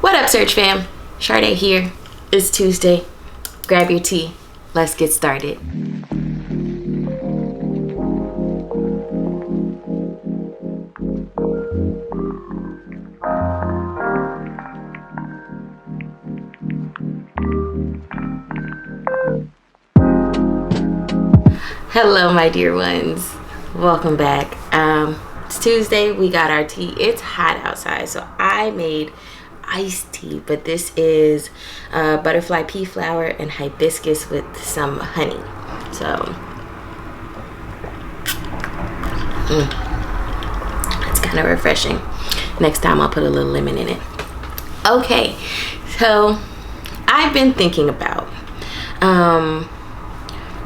What up, Search fam? Sharde here. It's Tuesday. Grab your tea. Let's get started. Hello, my dear ones. Welcome back. It's Tuesday. We got our tea. It's hot outside, so I made iced tea, but this is butterfly pea flower and hibiscus with some honey. So it's kind of refreshing. Next time I'll put a little lemon in it. Okay, so I've been thinking about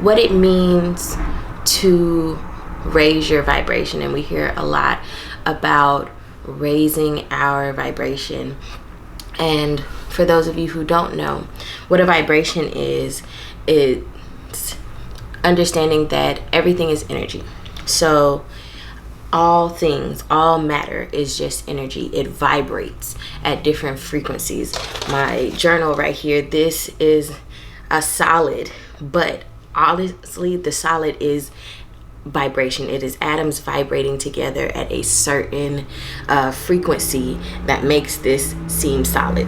what it means to raise your vibration, and we hear a lot about raising our vibration. And for those of you who don't know what a vibration is, it's understanding that everything is energy. So all things, all matter is just energy. It vibrates at different frequencies. My journal right here, this is a solid, but honestly the solid is vibration. It is atoms vibrating together at a certain frequency that makes this seem solid.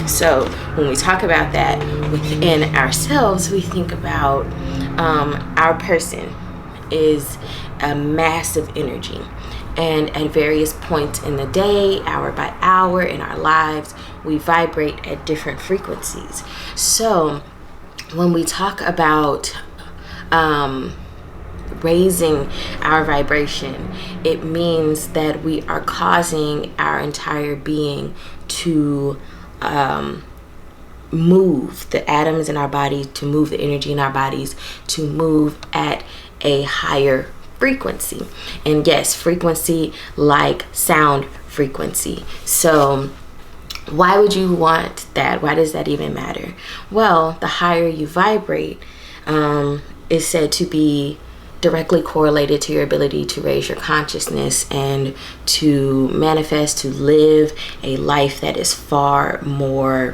So when we talk about that within ourselves, we think about our person is a massive energy, and at various points in the day, hour by hour in our lives, we vibrate at different frequencies. So when we talk about raising our vibration, it means that we are causing our entire being to move, the atoms in our body to move, the energy in our bodies to move at a higher frequency. And yes, frequency like sound frequency. So why would you want that? Why does that even matter? Well, the higher you vibrate is said to be directly correlated to your ability to raise your consciousness and to manifest, to live a life that is far more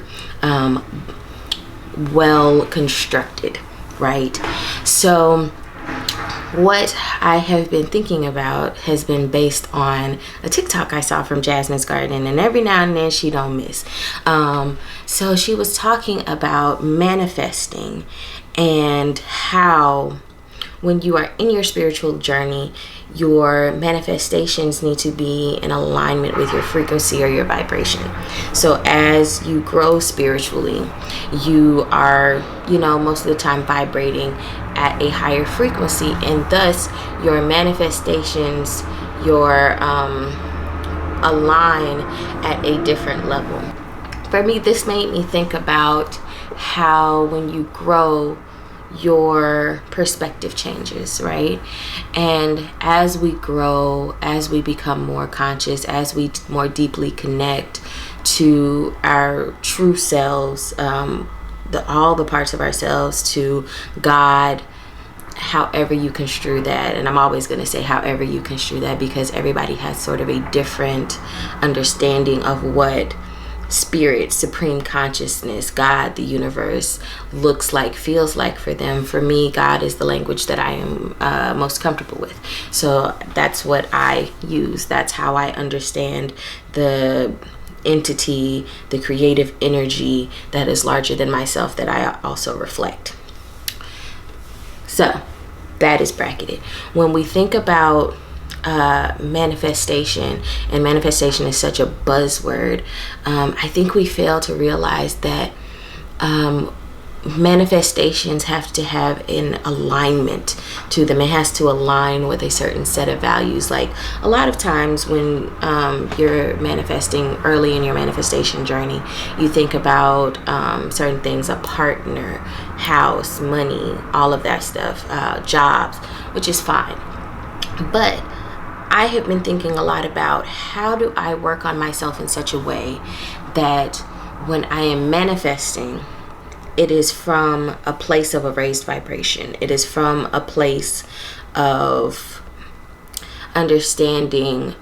well constructed, right? So what I have been thinking about has been based on a TikTok I saw from Jasmine's Garden, and every now and then she don't miss. So she was talking about manifesting and how when you are in your spiritual journey, your manifestations need to be in alignment with your frequency or your vibration. So as you grow spiritually, you are, most of the time vibrating at a higher frequency, and thus your manifestations, your align at a different level. For me, this made me think about how when you grow, your perspective changes, right? And as we grow, as we become more conscious, as we more deeply connect to our true selves, all the parts of ourselves, to God, however you construe that. And I'm always going to say however you construe that, because everybody has sort of a different understanding of what spirit, supreme consciousness, God, the universe looks like, feels like for them. For me, God is the language that I am most comfortable with. So that's what I use. That's how I understand the entity, the creative energy that is larger than myself, that I also reflect. So that is bracketed. When we think about manifestation, and manifestation is such a buzzword, I think we fail to realize that manifestations have to have an alignment to them. It has to align with a certain set of values. Like a lot of times when you're manifesting early in your manifestation journey, you think about certain things, a partner, house, money, all of that stuff, jobs, which is fine. But I have been thinking a lot about how do I work on myself in such a way that when I am manifesting, it is from a place of a raised vibration. It is from a place of understanding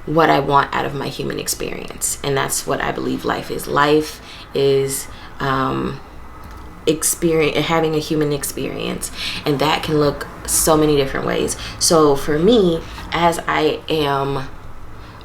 what I want out of my human experience. And that's what I believe life is. Life is having a human experience, and that can look so many different ways. So for me, as I am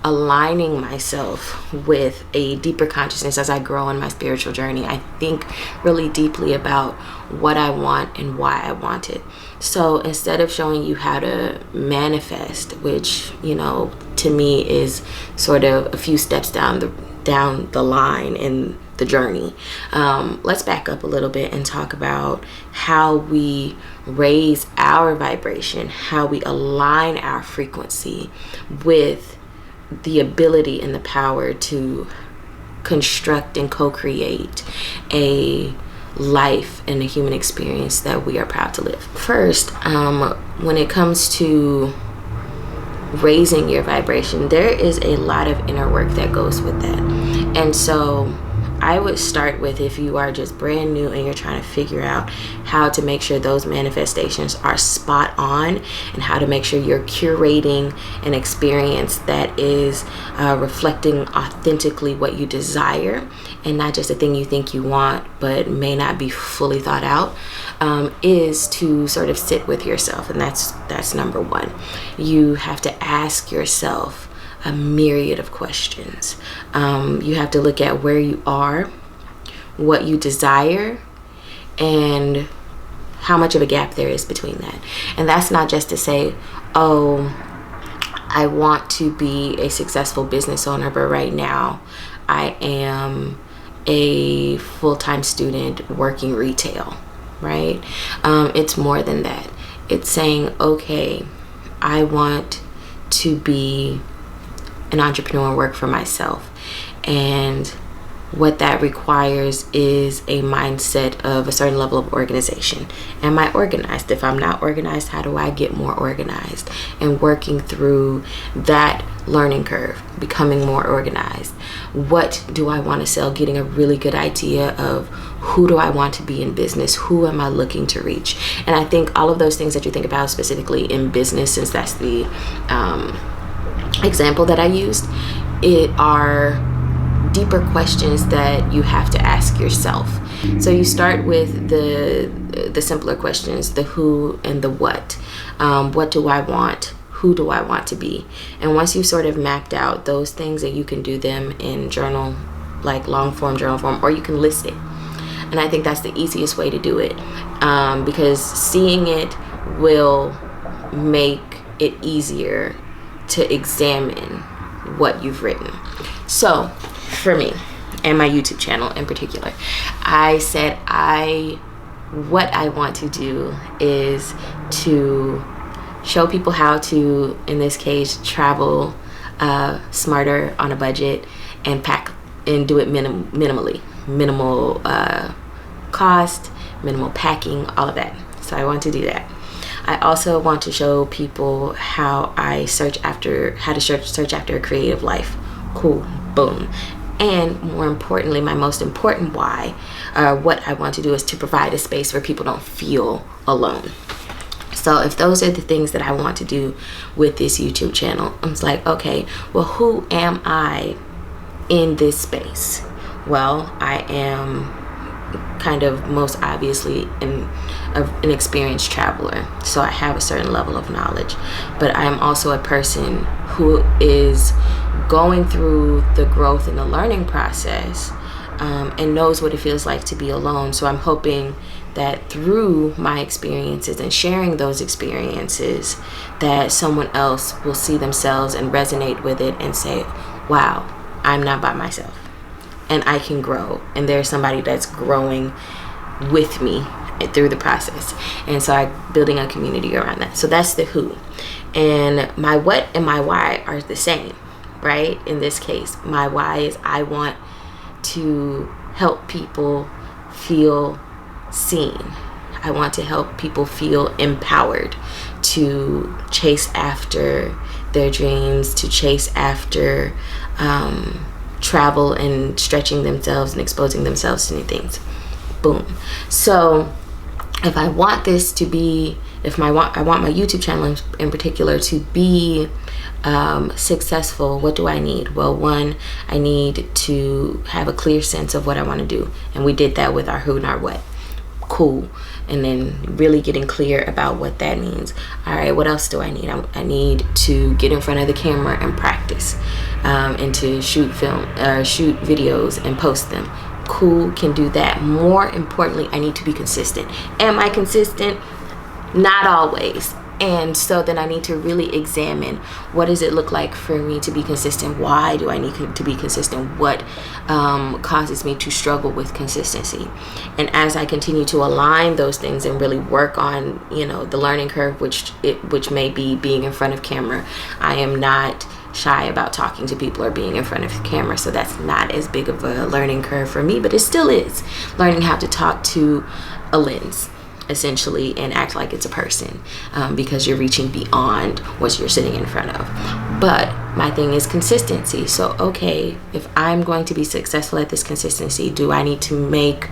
aligning myself with a deeper consciousness as I grow in my spiritual journey, I think really deeply about what I want and why I want it. So instead of showing you how to manifest, which, to me is sort of a few steps down the line in the journey, let's back up a little bit and talk about how we raise our vibration, how we align our frequency with the ability and the power to construct and co-create a life and a human experience that we are proud to live. First, when it comes to raising your vibration, there is a lot of inner work that goes with that. And so I would start with, if you are just brand new and you're trying to figure out how to make sure those manifestations are spot on, and how to make sure you're curating an experience that is reflecting authentically what you desire, and not just a thing you think you want but may not be fully thought out, is to sort of sit with yourself. And that's number one. You have to ask yourself a myriad of questions. You have to look at where you are, what you desire, and how much of a gap there is between that. And that's not just to say, oh, I want to be a successful business owner, but right now I am a full-time student working retail, right? It's more than that. It's saying, okay, I want to be an entrepreneur and work for myself. And what that requires is a mindset of a certain level of organization. Am I organized? If I'm not organized, how do I get more organized? And working through that learning curve, becoming more organized. What do I want to sell? Getting a really good idea of who do I want to be in business? Who am I looking to reach? And I think all of those things that you think about specifically in business, since that's the example that I used, it are deeper questions that you have to ask yourself. So you start with the simpler questions, the who and the what. What do I want? Who do I want to be? And once you sort of mapped out those things, and you can do them in journal, like long form, journal form, or you can list it. And I think that's the easiest way to do it, because seeing it will make it easier to examine what you've written. So for me and my YouTube channel in particular, I said what I want to do is to show people how to, in this case, travel smarter on a budget, and pack and do it minimally, minimal cost, minimal packing, all of that. So I want to do that. I also want to show people how to search after a creative life. Cool, boom. And more importantly, my most important why, what I want to do is to provide a space where people don't feel alone. So if those are the things that I want to do with this YouTube channel, I'm like, okay, well, who am I in this space? Well, I am kind of most obviously an experienced traveler, so I have a certain level of knowledge, but I am also a person who is going through the growth and the learning process, and knows what it feels like to be alone. So I'm hoping that through my experiences and sharing those experiences, that someone else will see themselves and resonate with it and say, wow, I'm not by myself and I can grow, and there's somebody that's growing with me through the process. And so I'm building a community around that. So that's the who. And my what and my why are the same, right? In this case, my why is I want to help people feel seen. I want to help people feel empowered to chase after their dreams, to chase after travel and stretching themselves and exposing themselves to new things. Boom. So if I want this to be I want my YouTube channel in particular to be successful, what do I need? Well, one, I need to have a clear sense of what I want to do, and we did that with our who and our what. Cool. And then really getting clear about what that means. All right, what else do I need? I need to get in front of the camera and practice, and to shoot videos and post them. Cool, can do that. More importantly, I need to be consistent. Am I consistent? Not always. And so then I need to really examine, what does it look like for me to be consistent? Why do I need to be consistent? What causes me to struggle with consistency? And as I continue to align those things and really work on, the learning curve, which may be being in front of camera. I am not shy about talking to people or being in front of the camera, so that's not as big of a learning curve for me, but it still is learning how to talk to a lens, essentially, and act like it's a person, because you're reaching beyond what you're sitting in front of. But my thing is consistency. So okay, if I'm going to be successful at this consistency, do I need to make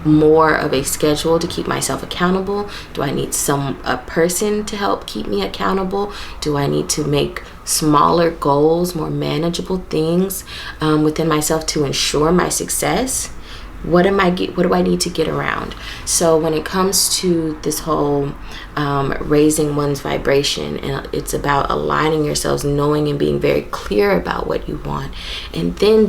more of a schedule to keep myself accountable? Do I need a person to help keep me accountable? Do I need to make smaller goals, more manageable things within myself to ensure my success? What do I need to get around? So when it comes to this whole raising one's vibration, and it's about aligning yourselves, knowing and being very clear about what you want, and then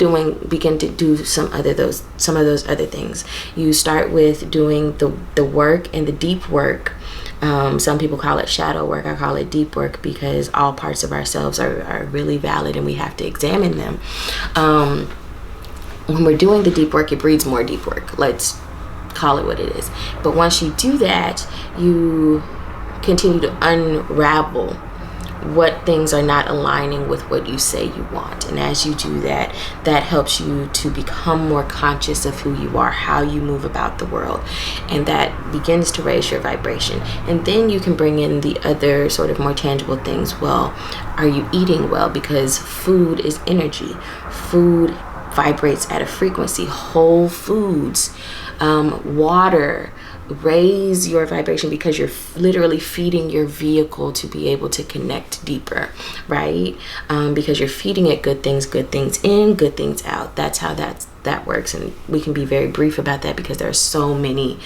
begin to do some of those other things. You start with doing the work and the deep work. Some people call it shadow work. I call it deep work, because all parts of ourselves are really valid and we have to examine them. When we're doing the deep work, it breeds more deep work. Let's call it what it is. But once you do that, you continue to unravel what things are not aligning with what you say you want. And as you do that, that helps you to become more conscious of who you are, how you move about the world. And that begins to raise your vibration. And then you can bring in the other sort of more tangible things. Well, are you eating well? Because food is energy. Food vibrates at a frequency. Whole foods, water, raise your vibration, because you're literally feeding your vehicle to be able to connect deeper, right? Because you're feeding it good things in, good things out. That's how that works. And we can be very brief about that, because there are so many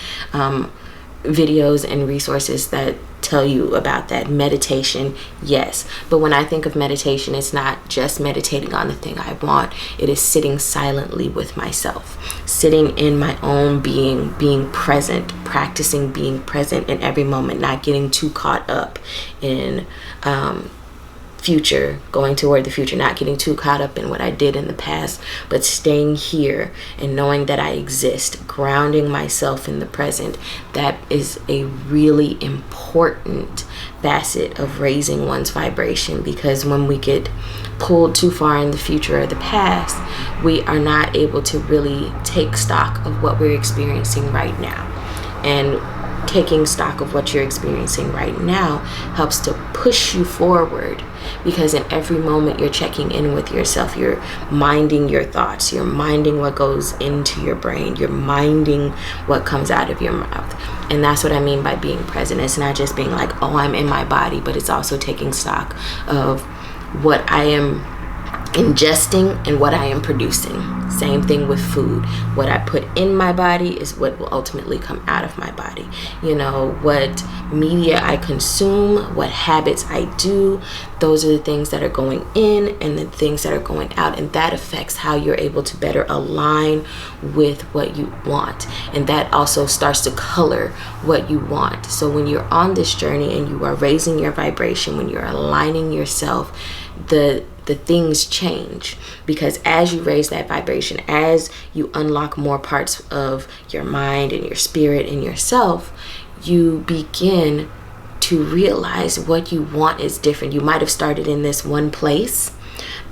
videos and resources that tell you about that. Meditation, yes, but when I think of meditation, it's not just meditating on the thing I want. It is sitting silently with myself, sitting in my own being present, practicing being present in every moment, not getting too caught up in going toward the future, not getting too caught up in what I did in the past, but staying here and knowing that I exist, grounding myself in the present. That is a really important facet of raising one's vibration, because when we get pulled too far in the future or the past, we are not able to really take stock of what we're experiencing right now. And taking stock of what you're experiencing right now helps to push you forward, because in every moment you're checking in with yourself. You're minding your thoughts. You're minding what goes into your brain. You're minding what comes out of your mouth. And that's what I mean by being present. It's not just being like, oh, I'm in my body, but it's also taking stock of what I am ingesting and what I am producing. Same thing with food. What I put in my body is what will ultimately come out of my body. What media I consume, what habits I do, those are the things that are going in and the things that are going out. And that affects how you're able to better align with what you want. And that also starts to color what you want. So when you're on this journey and you are raising your vibration, when you're aligning yourself, the things change, because as you raise that vibration, as you unlock more parts of your mind and your spirit and yourself, you begin to realize what you want is different. You might have started in this one place,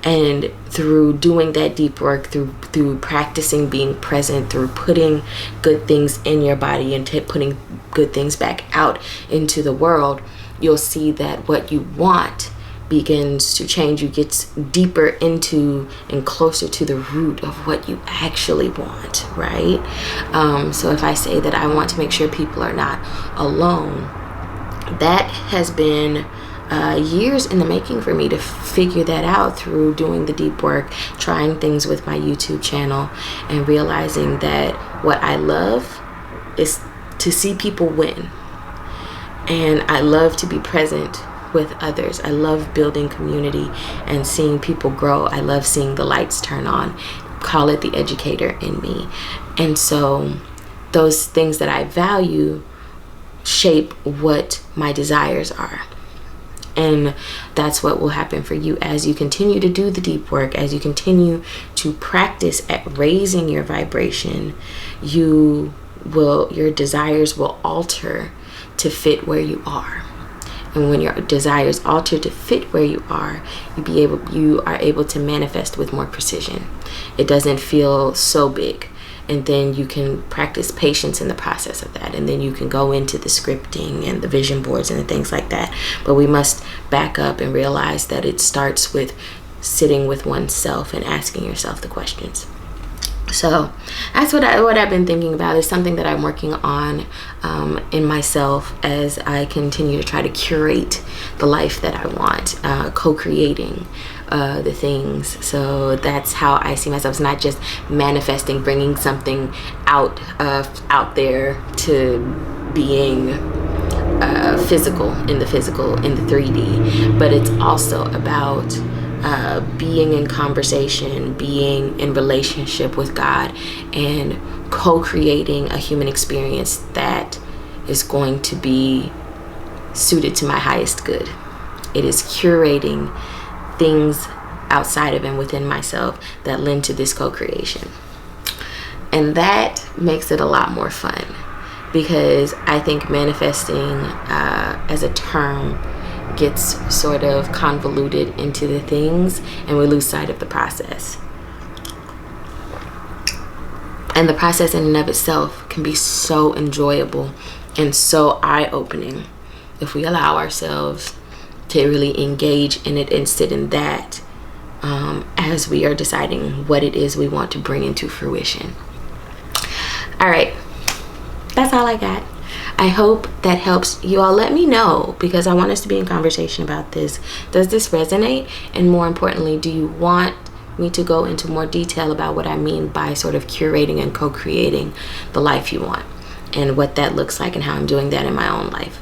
and through doing that deep work, through practicing being present, through putting good things in your body and putting good things back out into the world, you'll see that what you want begins to change. You get deeper into and closer to the root of what you actually want, right? So if I say that I want to make sure people are not alone, that has been years in the making for me to figure that out through doing the deep work, trying things with my YouTube channel, and realizing that what I love is to see people win. And I love to be present with others. I love building community and seeing people grow. I love seeing the lights turn on. Call it the educator in me. And so those things that I value shape what my desires are. And that's what will happen for you as you continue to do the deep work, as you continue to practice at raising your vibration. Your desires will alter to fit where you are. And when your desires alter to fit where you are, you are able to manifest with more precision. It doesn't feel so big. And then you can practice patience in the process of that. And then you can go into the scripting and the vision boards and the things like that. But we must back up and realize that it starts with sitting with oneself and asking yourself the questions. So that's what I've been thinking about. Is something that I'm working on in myself as I continue to try to curate the life that I want, co-creating the things. So that's how I see myself. It's not just manifesting, bringing something out there to being physical in the 3D, but it's also about being in conversation, being in relationship with God, and co-creating a human experience that is going to be suited to my highest good. It is curating things outside of and within myself that lend to this co-creation. And that makes it a lot more fun, because I think manifesting as a term gets sort of convoluted into the things, and we lose sight of the process. And the process in and of itself can be so enjoyable and so eye-opening if we allow ourselves to really engage in it and sit in that as we are deciding what it is we want to bring into fruition. All right, that's all I got. I hope that helps you all. Let me know, because I want us to be in conversation about this. Does this resonate? And more importantly, do you want me to go into more detail about what I mean by sort of curating and co-creating the life you want, and what that looks like, and how I'm doing that in my own life?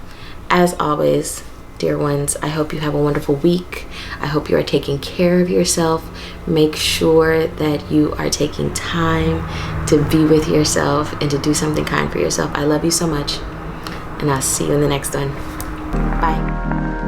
As always, dear ones, I hope you have a wonderful week. I hope you are taking care of yourself. Make sure that you are taking time to be with yourself and to do something kind for yourself. I love you so much, and I'll see you in the next one. Bye.